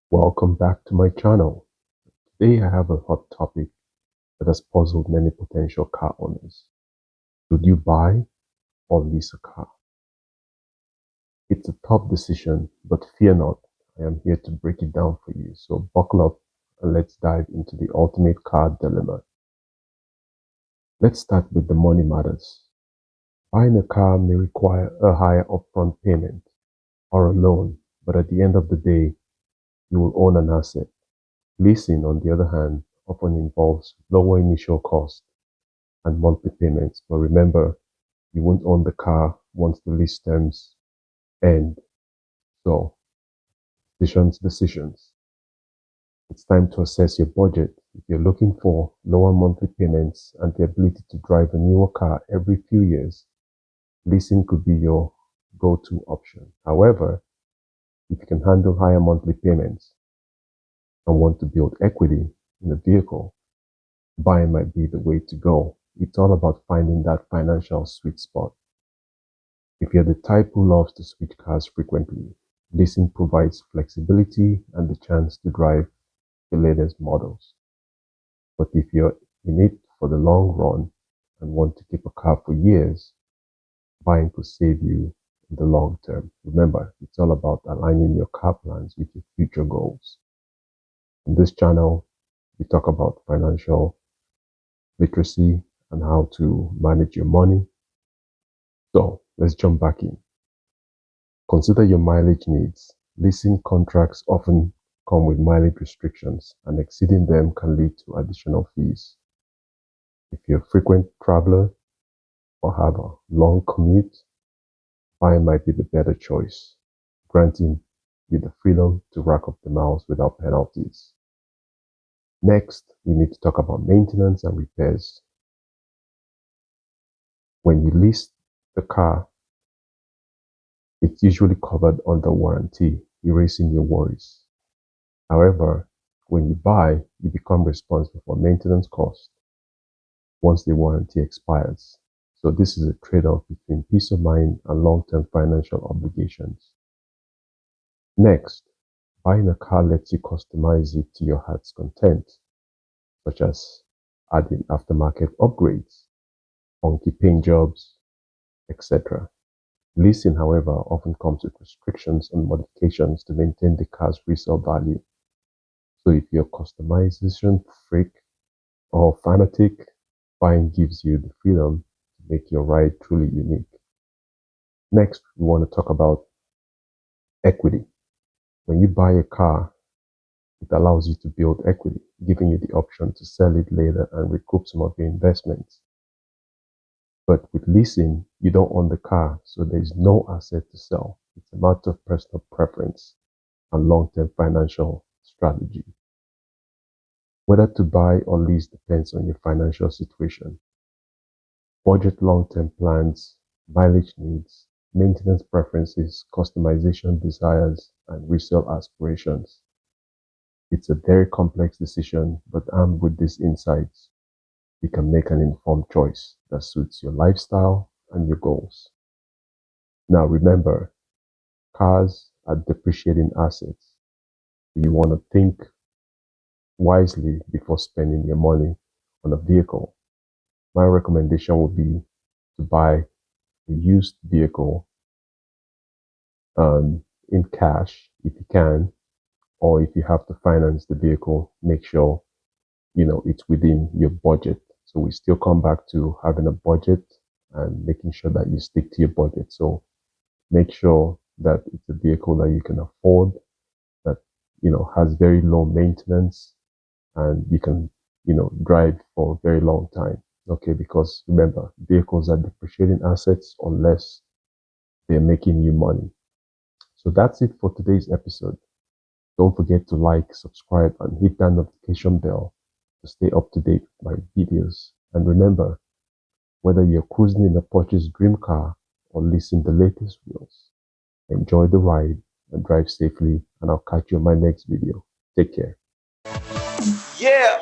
Welcome back to my channel. Today I have a hot topic that has puzzled many potential car owners. Should you buy or lease a car? It's a tough decision, but fear not, I am here to break it down for you. So buckle up and let's dive into the ultimate car dilemma. Let's start with the money matters. Buying a car may require a higher upfront payment or a loan, but at the end of the day, you will own an asset. Leasing, on the other hand, often involves lower initial costs and monthly payments, but remember, you won't own the car once the lease terms end. So, decisions. It's time to assess your budget. If you're looking for lower monthly payments and the ability to drive a newer car every few years, leasing could be your go-to option. However, if you can handle higher monthly payments and want to build equity in the vehicle, buying might be the way to go. It's all about finding that financial sweet spot. If you're the type who loves to switch cars frequently, leasing provides flexibility and the chance to drive the latest models. But if you're in it for the long run and want to keep a car for years, buying could save you in the long term. Remember, it's all about aligning your car plans with your future goals. On this channel, we talk about financial literacy and how to manage your money. So let's jump back in. Consider your mileage needs. Leasing contracts often come with mileage restrictions, and exceeding them can lead to additional fees. If you're a frequent traveler or have a long commute, buying might be the better choice, granting you the freedom to rack up the miles without penalties. Next, we need to talk about maintenance and repairs. When you lease the car, it's usually covered under warranty, erasing your worries. However, when you buy, you become responsible for maintenance costs once the warranty expires. So this is a trade-off between peace of mind and long-term financial obligations. Next, buying a car lets you customize it to your heart's content, such as adding aftermarket upgrades, funky paint jobs, etc. Leasing, however, often comes with restrictions and modifications to maintain the car's resale value. So if you're a customization freak or fanatic, buying gives you the freedom to make your ride truly unique. Next, we want to talk about equity. When you buy a car, it allows you to build equity, giving you the option to sell it later and recoup some of your investments. But with leasing, you don't own the car, so there is no asset to sell. It's a matter of personal preference and long-term financial strategy. Whether to buy or lease depends on your financial situation, budget, long-term plans, mileage needs, maintenance preferences, customization desires, and resale aspirations. It's a very complex decision, but armed with these insights, you can make an informed choice that suits your lifestyle and your goals. Now remember, cars are depreciating assets. You want to think wisely before spending your money on a vehicle. My recommendation would be to buy a used vehicle in cash if you can, or if you have to finance the vehicle, make sure it's within your budget. So we still come back to having a budget and making sure that you stick to your budget. So make sure that it's a vehicle that you can afford, that has very low maintenance, and you can drive for a very long time. Okay, because remember, vehicles are depreciating assets unless they're making you money. So that's it for today's episode. Don't forget to like, subscribe, and hit that notification bell to stay up to date with my videos. And remember, whether you're cruising in a Porsche's dream car or leasing the latest wheels, enjoy the ride and drive safely, and I'll catch you in my next video. Take care. Yeah.